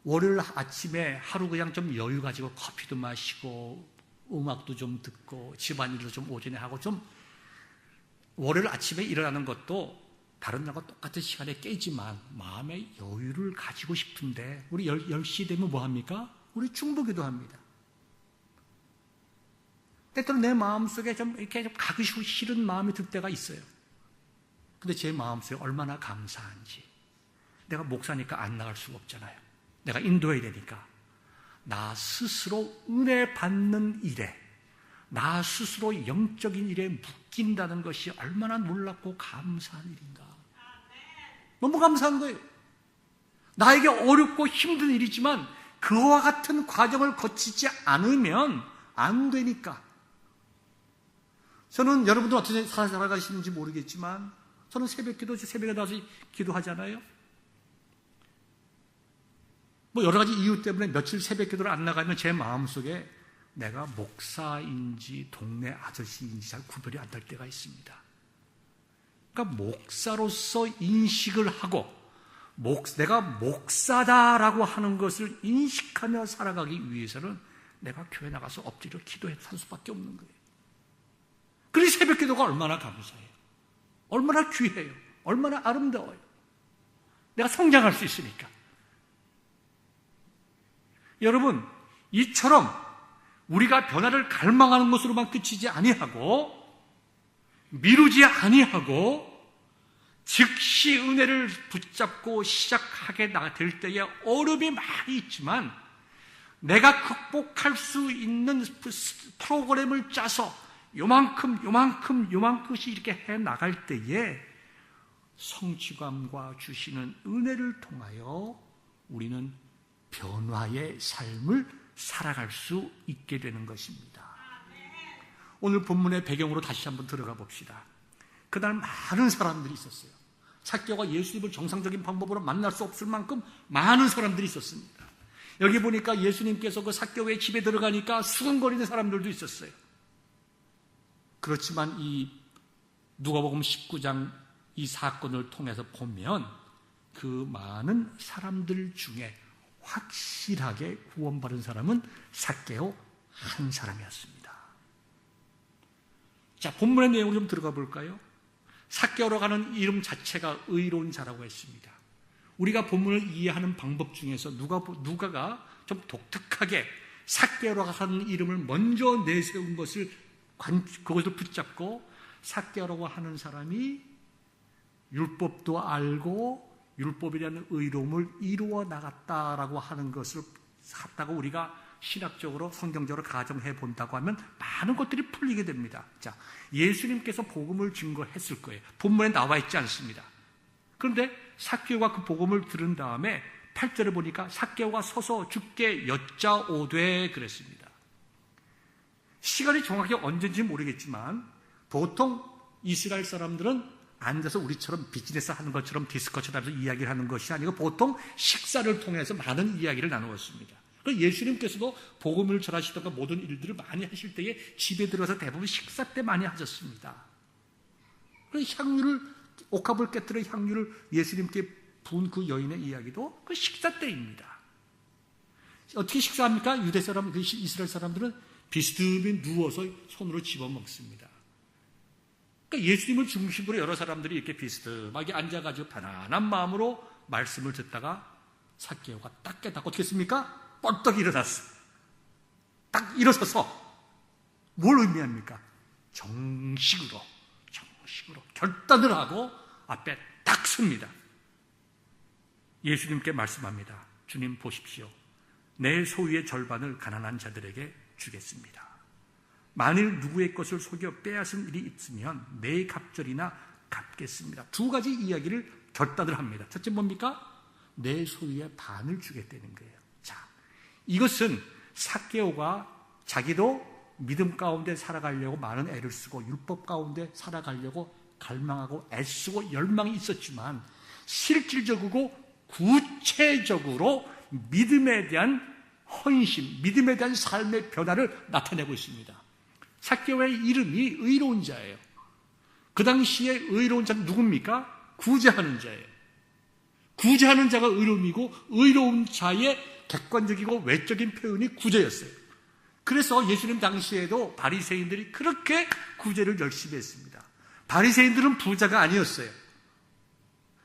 월요일 아침에 하루 그냥 좀 여유 가지고 커피도 마시고 음악도 좀 듣고 집안일도 좀 오전에 하고 좀 월요일 아침에 일어나는 것도 다른 날과 똑같은 시간에 깨지만 마음의 여유를 가지고 싶은데 우리 10시 되면 뭐 합니까? 우리 중보기도 합니다. 때때로 내 마음속에 좀 이렇게 좀 가기 싫은 마음이 들 때가 있어요. 근데 제 마음속에 얼마나 감사한지. 내가 목사니까 안 나갈 수가 없잖아요. 내가 인도해야 되니까. 나 스스로 은혜 받는 일에, 나 스스로 영적인 일에 묶인다는 것이 얼마나 놀랍고 감사한 일인가. 너무 감사한 거예요. 나에게 어렵고 힘든 일이지만 그와 같은 과정을 거치지 않으면 안 되니까. 저는 여러분들 어떻게 살아가시는지 모르겠지만 저는 새벽에 나와서 기도하잖아요. 뭐 여러 가지 이유 때문에 며칠 새벽 기도를 안 나가면 제 마음속에 내가 목사인지 동네 아저씨인지 잘 구별이 안 될 때가 있습니다. 그러니까 목사로서 인식을 하고 내가 목사다라고 하는 것을 인식하며 살아가기 위해서는 내가 교회 나가서 엎드려 기도해 살 수밖에 없는 거예요. 그래서 새벽 기도가 얼마나 감사해요. 얼마나 귀해요. 얼마나 아름다워요. 내가 성장할 수 있으니까. 여러분, 이처럼 우리가 변화를 갈망하는 것으로만 그치지 아니하고 미루지 아니하고 즉시 은혜를 붙잡고 시작하게 될 때에 어려움이 많이 있지만 내가 극복할 수 있는 프로그램을 짜서 요만큼씩 이렇게 해 나갈 때에 성취감과 주시는 은혜를 통하여 우리는 변화의 삶을 살아갈 수 있게 되는 것입니다. 오늘 본문의 배경으로 다시 한번 들어가 봅시다. 그날 많은 사람들이 있었어요. 삭개오가 예수님을 정상적인 방법으로 만날 수 없을 만큼 많은 사람들이 있었습니다. 여기 보니까 예수님께서 그 삭개오의 집에 들어가니까 수근거리는 사람들도 있었어요. 그렇지만 이 누가복음 19장 이 사건을 통해서 보면 그 많은 사람들 중에 확실하게 구원받은 사람은 삭개오 한 사람이었습니다. 자, 본문의 내용으로 좀 들어가 볼까요? 삭개오로 가는 이름 자체가 의로운 자라고 했습니다. 우리가 본문을 이해하는 방법 중에서 누가가 좀 독특하게 삭개오로 가는 이름을 먼저 내세운 것을 그것을 붙잡고 삭개오라고 하는 사람이 율법도 알고 율법에 대한 의로움을 이루어 나갔다라고 하는 것을 갖다가 우리가 신학적으로 성경적으로 가정해 본다고 하면 많은 것들이 풀리게 됩니다. 자, 예수님께서 복음을 증거했을 거예요. 본문에 나와 있지 않습니다. 그런데 삭개오가 그 복음을 들은 다음에 8절에 보니까 삭개오가 서서 주께 여짜오되 그랬습니다. 시간이 정확히 언제인지 모르겠지만 보통 이스라엘 사람들은 앉아서 우리처럼 비즈니스 하는 것처럼 디스커션하면서 이야기를 하는 것이 아니고 보통 식사를 통해서 많은 이야기를 나누었습니다. 예수님께서도 복음을 전하시던가 모든 일들을 많이 하실 때에 집에 들어서 대부분 식사 때 많이 하셨습니다. 향유를, 옥합을 깨뜨려 향유를 예수님께 부은 그 여인의 이야기도 그 식사 때입니다. 어떻게 식사합니까? 유대 사람, 이스라엘 사람들은 비스듬히 누워서 손으로 집어 먹습니다. 그러니까 예수님을 중심으로 여러 사람들이 이렇게 비스듬하게 앉아가지고 편안한 마음으로 말씀을 듣다가 삭개오가 딱 깨닫고 어떻게 했습니까? 뻘떡 일어났어. 딱 일어서서 뭘 의미합니까? 정식으로 결단을 하고 앞에 딱 섭니다. 예수님께 말씀합니다. 주님 보십시오. 내 소유의 절반을 가난한 자들에게 주겠습니다. 만일 누구의 것을 속여 빼앗은 일이 있으면 내 갑절이나 갚겠습니다. 두 가지 이야기를 결단을 합니다. 첫째 뭡니까? 내 소유의 반을 주겠다는 거예요. 자, 이것은 삭개오가 자기도 믿음 가운데 살아가려고 많은 애를 쓰고 율법 가운데 살아가려고 갈망하고 애쓰고 열망이 있었지만 실질적이고 구체적으로 믿음에 대한 헌신, 믿음에 대한 삶의 변화를 나타내고 있습니다. 삭개오의 이름이 의로운 자예요. 그 당시에 의로운 자는 누굽니까? 구제하는 자예요. 구제하는 자가 의로움이고 의로운 자의 객관적이고 외적인 표현이 구제였어요. 그래서 예수님 당시에도 바리새인들이 그렇게 구제를 열심히 했습니다. 바리새인들은 부자가 아니었어요.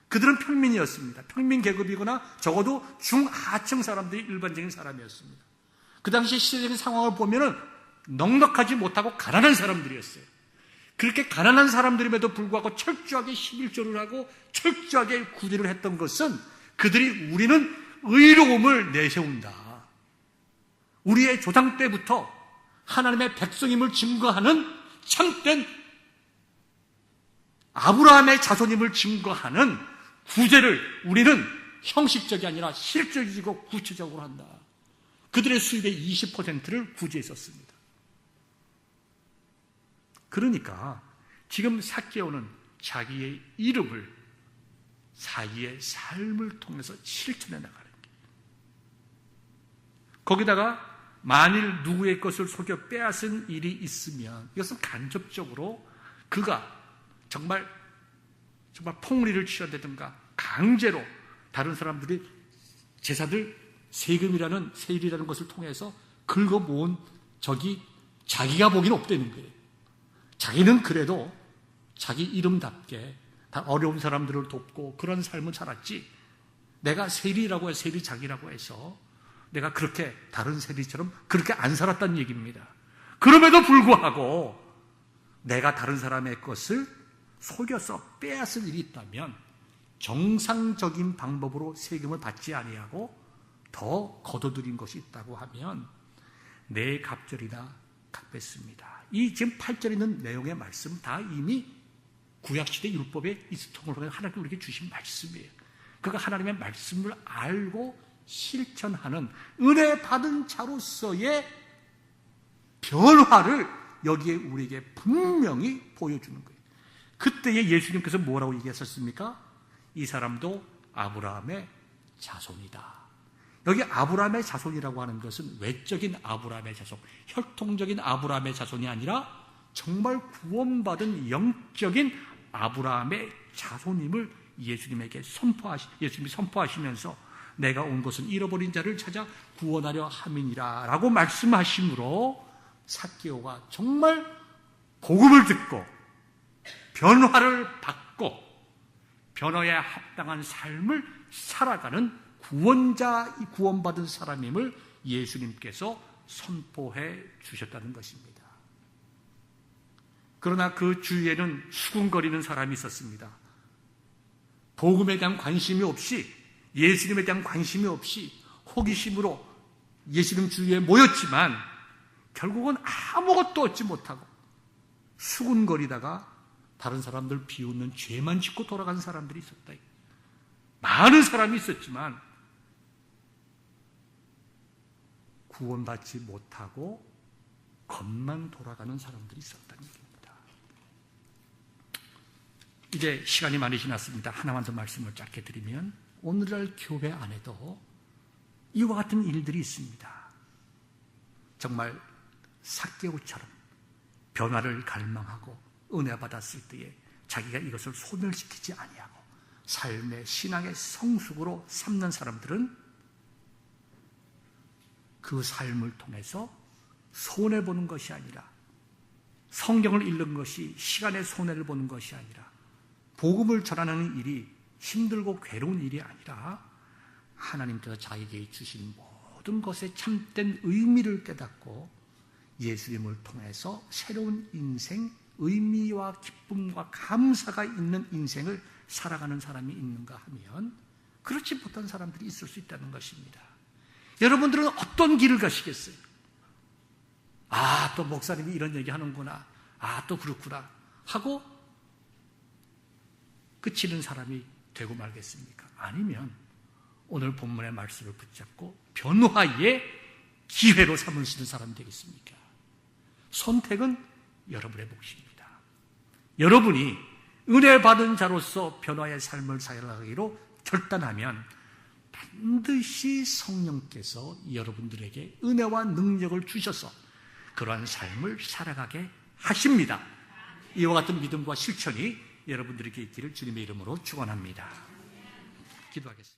그들은 평민이었습니다. 평민 계급이거나 적어도 중하층 사람들이 일반적인 사람이었습니다. 그 당시 시대적인 상황을 보면은 넉넉하지 못하고 가난한 사람들이었어요. 그렇게 가난한 사람들임에도 불구하고 철저하게 11조를 하고 철저하게 구제를 했던 것은 그들이 우리는 의로움을 내세운다. 우리의 조상 때부터 하나님의 백성임을 증거하는 참된 아브라함의 자손임을 증거하는 구제를 우리는 형식적이 아니라 실질적이고 구체적으로 한다. 그들의 수입의 20%를 구제했었습니다. 그러니까 지금 삭개오는 자기의 이름을 자기의 삶을 통해서 실천해 나가는 거예요. 거기다가 만일 누구의 것을 속여 빼앗은 일이 있으면 이것은 간접적으로 그가 정말 폭리를 취한다든가 강제로 다른 사람들이 제사들 세금이라는 세일이라는 것을 통해서 긁어 모은 적이 자기가 보기는 없다는 거예요. 자기는 그래도 자기 이름답게 다 어려운 사람들을 돕고 그런 삶을 살았지 내가 세리라고 해서 세리자기라고 해서 내가 그렇게 다른 세리처럼 그렇게 안 살았다는 얘기입니다. 그럼에도 불구하고 내가 다른 사람의 것을 속여서 빼앗을 일이 있다면 정상적인 방법으로 세금을 받지 아니하고 더 거둬들인 것이 있다고 하면 내 갑절이나 갚겠습니다. 이 지금 8절에 있는 내용의 말씀 다 이미 구약시대 율법의 이스통을 통해 하나님께 우리에게 주신 말씀이에요. 그가 하나님의 말씀을 알고 실천하는 은혜 받은 자로서의 변화를 여기에 우리에게 분명히 보여주는 거예요. 그때에 예수님께서 뭐라고 얘기하셨습니까? 이 사람도 아브라함의 자손이다. 여기 아브라함의 자손이라고 하는 것은 외적인 아브라함의 자손, 혈통적인 아브라함의 자손이 아니라 정말 구원받은 영적인 아브라함의 자손임을 예수님이 선포하시면서 내가 온 것은 잃어버린 자를 찾아 구원하려 함이니라 라고 말씀하심으로 삭개오가 정말 복음을 듣고 변화를 받고 변화에 합당한 삶을 살아가는 구원받은 사람임을 예수님께서 선포해 주셨다는 것입니다. 그러나 그 주위에는 수군거리는 사람이 있었습니다. 복음에 대한 관심이 없이, 예수님에 대한 관심이 없이 호기심으로 예수님 주위에 모였지만 결국은 아무것도 얻지 못하고 수군거리다가 다른 사람들 비웃는 죄만 짓고 돌아간 사람들이 있었다. 많은 사람이 있었지만 구원받지 못하고 겉만 돌아가는 사람들이 있었다는 얘기입니다. 이제 시간이 많이 지났습니다. 하나만 더 말씀을 짧게 드리면, 오늘날 교회 안에도 이와 같은 일들이 있습니다. 정말 삭개오처럼 변화를 갈망하고 은혜 받았을 때에 자기가 이것을 소멸시키지 아니하고 삶의 신앙의 성숙으로 삼는 사람들은 그 삶을 통해서 손해보는 것이 아니라, 성경을 읽는 것이 시간의 손해를 보는 것이 아니라, 복음을 전하는 일이 힘들고 괴로운 일이 아니라 하나님께서 자기에게 주신 모든 것의 참된 의미를 깨닫고 예수님을 통해서 새로운 인생, 의미와 기쁨과 감사가 있는 인생을 살아가는 사람이 있는가 하면 그렇지 못한 사람들이 있을 수 있다는 것입니다. 여러분들은 어떤 길을 가시겠어요? 또 목사님이 이런 얘기 하는구나, 또 그렇구나 하고 그치는 사람이 되고 말겠습니까? 아니면 오늘 본문의 말씀을 붙잡고 변화의 기회로 삼으시는 사람이 되겠습니까? 선택은 여러분의 몫입니다. 여러분이 은혜 받은 자로서 변화의 삶을 살아가기로 결단하면 반드시 성령께서 여러분들에게 은혜와 능력을 주셔서 그러한 삶을 살아가게 하십니다. 이와 같은 믿음과 실천이 여러분들에게 있기를 주님의 이름으로 축원합니다. 기도하겠습니다.